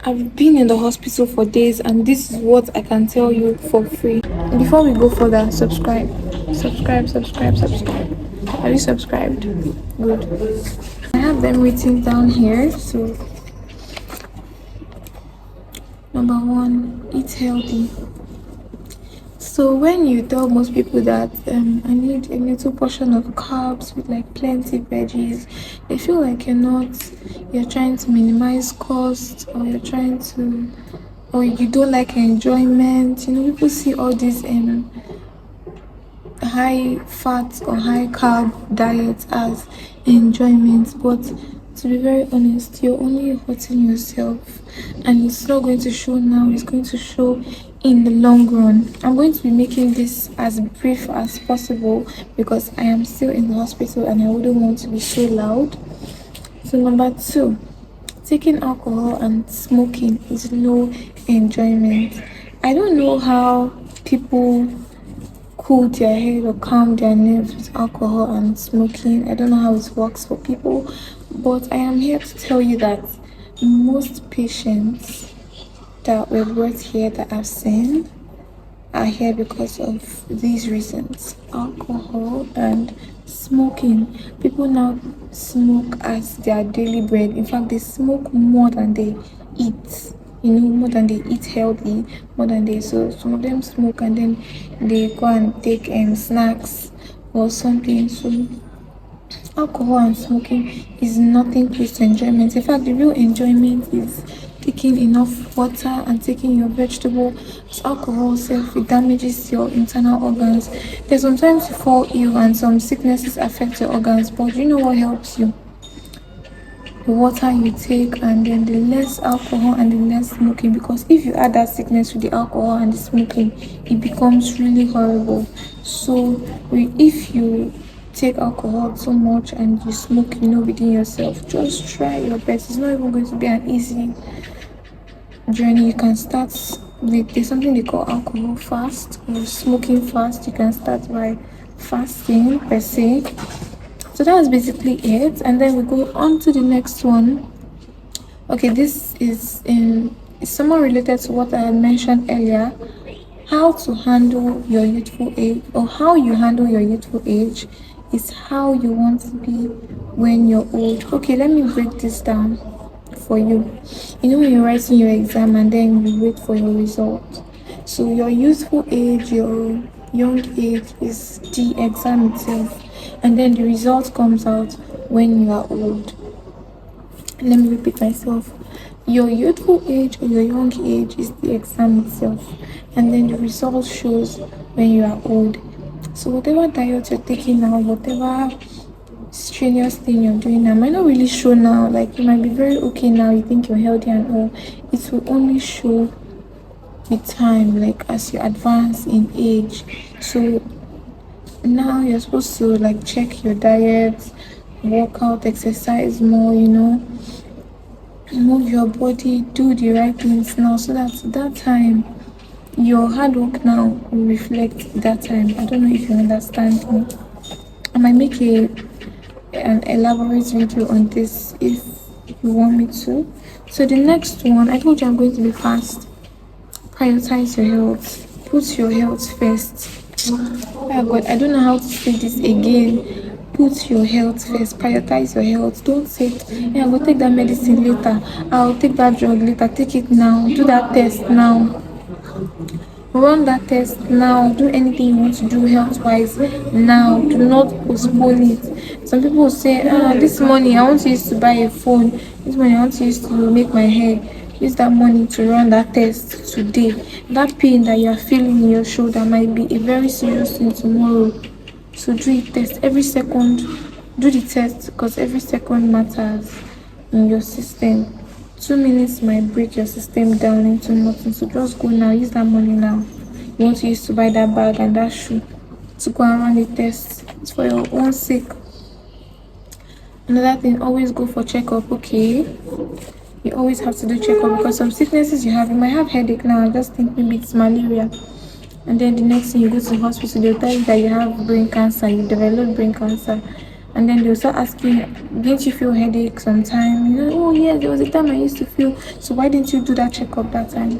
I've been in the hospital for days, and this is what I can tell you for free. Before we go further, subscribe. Subscribe, subscribe, subscribe. Are you subscribed? Good. I have them written down here. So, number one, eat healthy. So when you tell most people that I need a little portion of carbs with like plenty veggies, they feel like you're trying to minimize cost, or or you don't like enjoyment. People see all these high fat or high carb diets as enjoyment, but to be very honest, you're only hurting yourself, and it's not going to show now, it's going to show in the long run. I'm going to be making this as brief as possible because I am still in the hospital and I wouldn't want to be so loud. So number two, taking alcohol and smoking is no enjoyment. I don't know how people cool their head or calm their nerves with alcohol and smoking. I don't know how it works for people, but I am here to tell you that most patients that were brought here that I've seen are here because of these reasons: alcohol and smoking. People now smoke as their daily bread. In fact, they smoke more than they eat. More than they eat healthy, more than they. So some of them smoke and then they go and take snacks or something. So alcohol and smoking is nothing close to enjoyment. In fact, the real enjoyment is taking enough water and taking your vegetable. As alcohol self, it damages your internal organs. There's sometimes you fall ill and some sicknesses affect your organs, but you know what helps you? The water you take, and then the less alcohol and the less smoking, because if you add that sickness with the alcohol and the smoking, it becomes really horrible. So if you take alcohol so much and you smoke within yourself, just try your best. It's not even going to be an easy journey. You can start with, there's something they call alcohol fast or smoking fast. You can start by fasting per se. So that was basically it, and then we go on to the next one. Okay, this is somewhat related to what I had mentioned earlier. How to handle your youthful age, or how you handle your youthful age, is how you want to be when you're old. Okay, let me break this down for you. When you're writing your exam and then you wait for your result. So your youthful age, your young age is the exam itself, and then the result comes out when you are old. Let me repeat myself. Your youthful age or your young age is the exam itself, and then the result shows when you are old. So whatever diet you're taking now, whatever strenuous thing you're doing now might not really show now. Like, you might be very okay now, you think you're healthy and all. It will only show with time, like as you advance in age. So now you're supposed to like check your diet, work out, exercise more, move your body, do the right things now, so that time your hard work now will reflect that time. I don't know if you understand me. I might make an elaborate video on this if you want me to. So the next one, I told you I'm going to be fast. Prioritize your health. Put your health first. Oh God, I don't know how to say this again. Put your health first. Prioritize your health. Don't say, "Hey, I will take that medicine later. I'll take that drug later." Take it now. Do that test now. Run that test now. Do anything you want to do health-wise now. Do not postpone it. Some people will say, this money I want to use to buy a phone. This money I want to use to make my hair. Use that money to run that test today. That pain that you are feeling in your shoulder might be a very serious thing tomorrow. So do the test every second. Do the test, because every second matters in your system. 2 minutes might break your system down into nothing. So just go now. Use that money now. You want to use to buy that bag and that shoe, to go and run the test. It's for your own sake. Another thing, always go for checkup. Okay, you always have to do checkup, because some sicknesses you might have headache now and just think maybe it's malaria, and then the next thing you go to the hospital, they'll tell you that you have brain cancer, you developed brain cancer, And then they'll start asking, didn't you feel headache sometime? Oh yeah, there was a time I used to feel. So why didn't you do that checkup that time?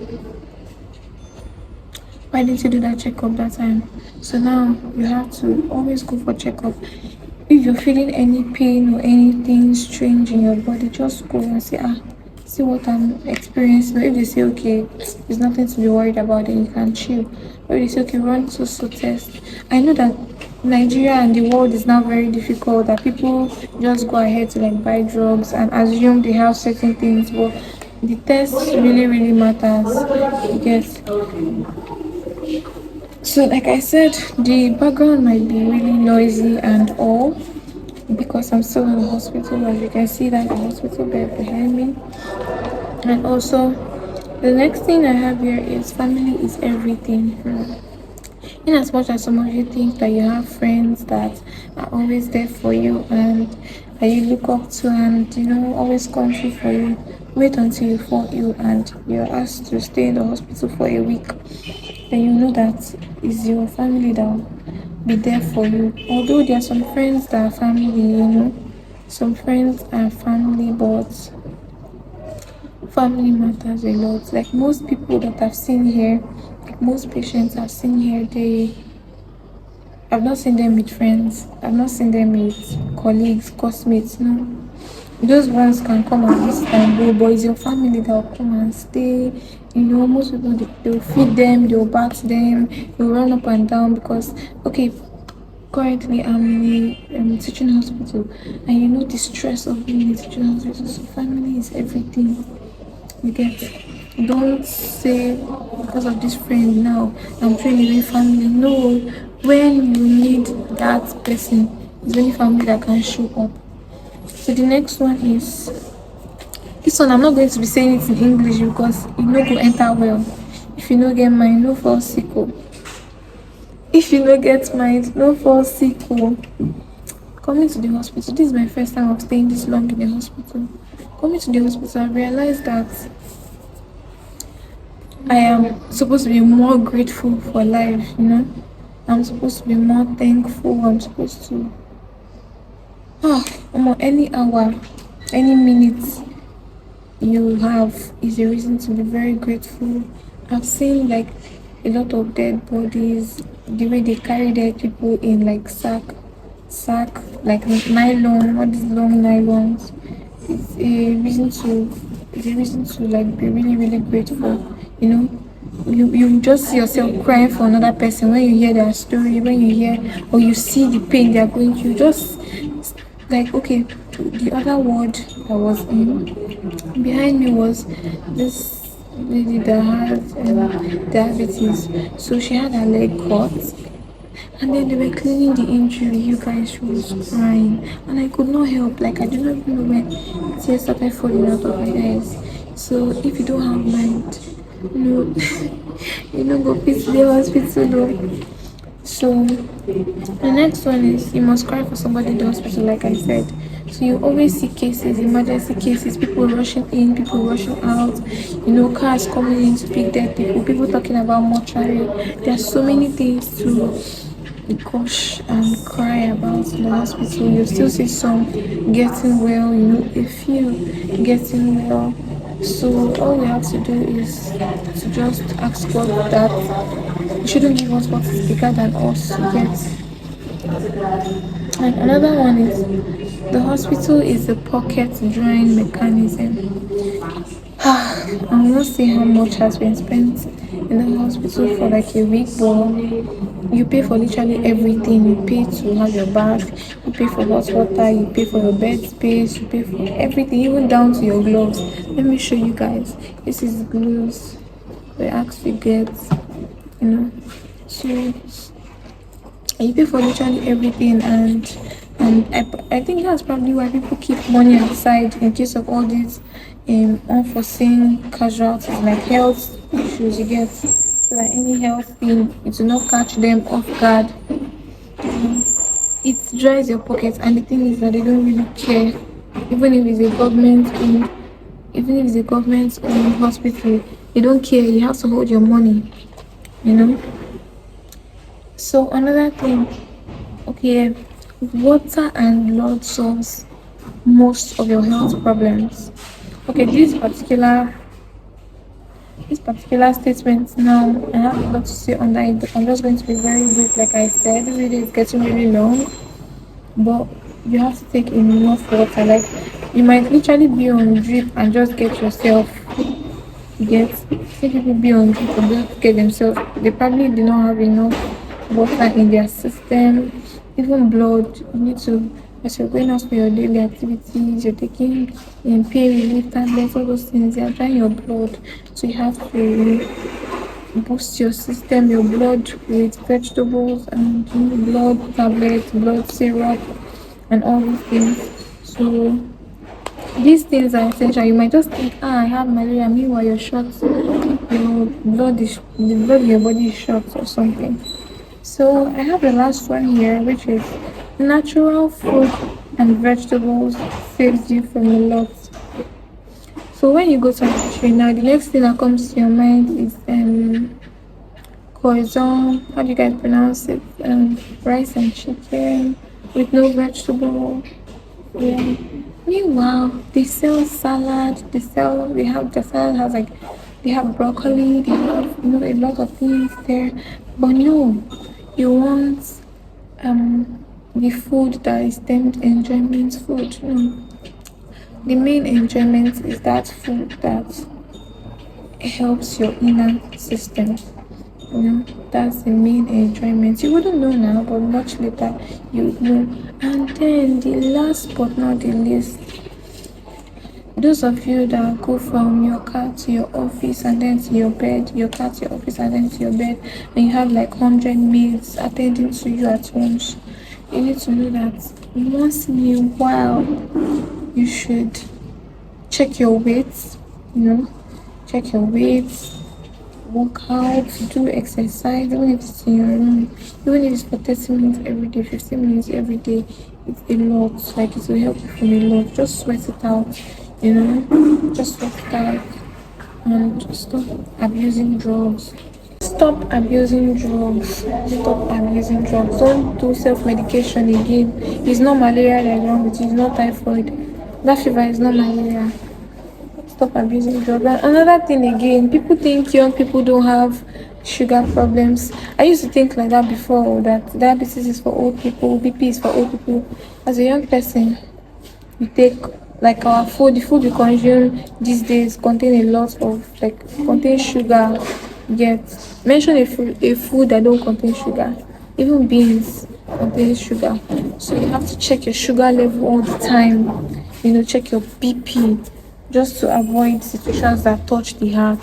Why didn't you do that checkup that time? So now you have to always go for checkup. If you're feeling any pain or anything strange in your body, just go and say, see what I'm experiencing. If they say, okay, there's nothing to be worried about, then you can chill. Or if they say, okay, run so test. I know that Nigeria and the world is now very difficult, that people just go ahead to like buy drugs and assume they have certain things, but the test really matters. You get. So, like I said, the background might be really noisy and all because I'm still in the hospital. As you can see, that the hospital bed behind me. And also, the next thing I have here is family is everything. In as much as some of you think that you have friends that are always there for you and that you look up to and always come through for you, wait until you fall ill and you're asked to stay in the hospital for a week. Then you know that is your family that will be there for you. Although there are some friends that are family, some friends are family, but family matters a lot. Like most people that I've seen here, like most patients I've seen here, I've not seen them with friends. I've not seen them with colleagues, classmates. No, those ones can come and visit and go, but it's your family that will come and stay. Most people they'll feed them, they'll bath them, they'll run up and down because okay, currently I'm in a teaching hospital, and the stress of being in a teaching hospital. So family is everything. You get. Don't say because of this friend now I'm throwing away family. No, when you need that person, it's only family that can show up. So the next one is this one. I'm not going to be saying it in English because it no go enter well. If you no get mind, no fall sick. If you no get mind, no fall sick. Coming to the hospital, this is my first time of staying this long in the hospital. Coming to the hospital, I realized that I am supposed to be more grateful for life, I'm supposed to be more thankful. I'm supposed to any hour, any minute you have is a reason to be very grateful. I've seen like a lot of dead bodies, the way they carry dead people in like sack, like nylon, all these long nylons. It's a reason to like be really grateful. You just see yourself crying for another person when you hear their story, when you hear or you see the pain they are going through. Just like okay, the other ward that was behind me was this lady that had diabetes, so she had her leg cut. And then they were cleaning the injury. You guys, she was crying, and I could not help. Like I did not even know when tears started falling out of my eyes. So if you don't have mind, no, go visit the hospital. No. So the next one is you must cry for somebody in the hospital, like I said. So you always see cases, emergency cases, people rushing in, people rushing out, cars coming in to pick dead people talking about mortuary. There are so many things to gosh and cry about in the hospital. You still see some getting well, a few getting well. So all we have to do is to just ask God that He shouldn't give us what is bigger than us. Yes. And another one is the hospital is a pocket drawing mechanism. I will not say how much has been spent in the hospital for like a week, but you pay for literally everything. You pay to have your bath, you pay for hot water, you pay for your bed space, you pay for everything, even down to your gloves. Let me show you guys. This is gloves we actually get, So you pay for literally everything, and I think that's probably why people keep money aside in case of all these unforeseen casualties like health issues. You get, so that any health thing it will not catch them off guard. It dries your pockets, and the thing is that they don't really care, even if it's a government hospital. They don't care. You have to hold your money, So another thing, okay, Water and blood solves most of your health problems. Okay, this particular statement now, I have a lot to say on that. I'm just going to be very brief. Like I said, this video is getting really long, but you have to take enough water. Like you might literally be on drip and just get yourself. You get see people be on drip and just get themselves. They probably do not have enough water in their system. Even blood, you need to, as you're going out for your daily activities, you're taking pain relief tablets, all those things, you're drying your blood. So you have to boost your system, your blood with vegetables and blood tablets, blood syrup, and all these things. So these things are essential. You might just think, I have malaria. Meanwhile, your shots, the blood in your body is short or something. So I have the last one here, which is natural fruit and vegetables saves you from a lot. So when you go to a country now, the next thing that comes to your mind is croissant. How do you guys pronounce it? Rice and chicken with no vegetable. Yeah. Meanwhile, they sell salad. They have the salad has like they have broccoli. They have a lot of things there. But no, you want the food that is termed enjoyment food. No, the main enjoyment is that food that helps your inner system. That's the main enjoyment. You wouldn't know now, but much later you would know. And then the last but not the least, those of you that go from your car to your office and then to your bed, your car to your office and then to your bed, and you have like 100 maids attending to you at once, you need to know that once in a while you should check your weight, check your weight, work out, do exercise, even if it's in your room, even if it's for 30 minutes every day, 15 minutes every day, it's a lot. Like it will help you from a lot. Just sweat it out, just sweat it out and stop abusing drugs. Stop abusing drugs. Stop abusing drugs. Don't do self-medication again. It's not malaria that is wrong with you, it's not typhoid. That fever is not malaria. Stop abusing drugs. And another thing again, people think young people don't have sugar problems. I used to think like that before, that diabetes is for old people, BP is for old people. As a young person, we take like our food, the food we consume these days contain a lot of contain sugar. Yet mention a food that don't contain sugar. Even beans contain sugar. So you have to check your sugar level all the time. Check your BP just to avoid situations that touch the heart.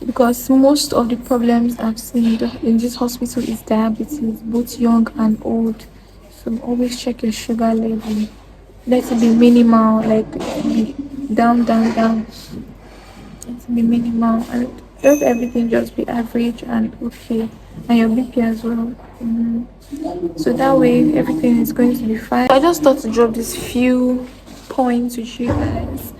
Because most of the problems I've seen in this hospital is diabetes, both young and old. So always check your sugar level. Let it be minimal, like be down, down, down. Let it be minimal and let everything just be average and okay. And your BP as well. So that way everything is going to be fine. I just thought to drop these few points with you guys.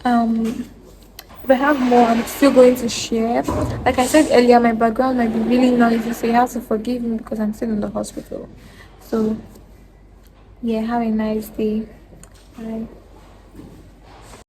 If I have more, I'm still going to share. Like I said earlier, my background might be really noisy, so you have to forgive me because I'm still in the hospital. So yeah, have a nice day. Bye.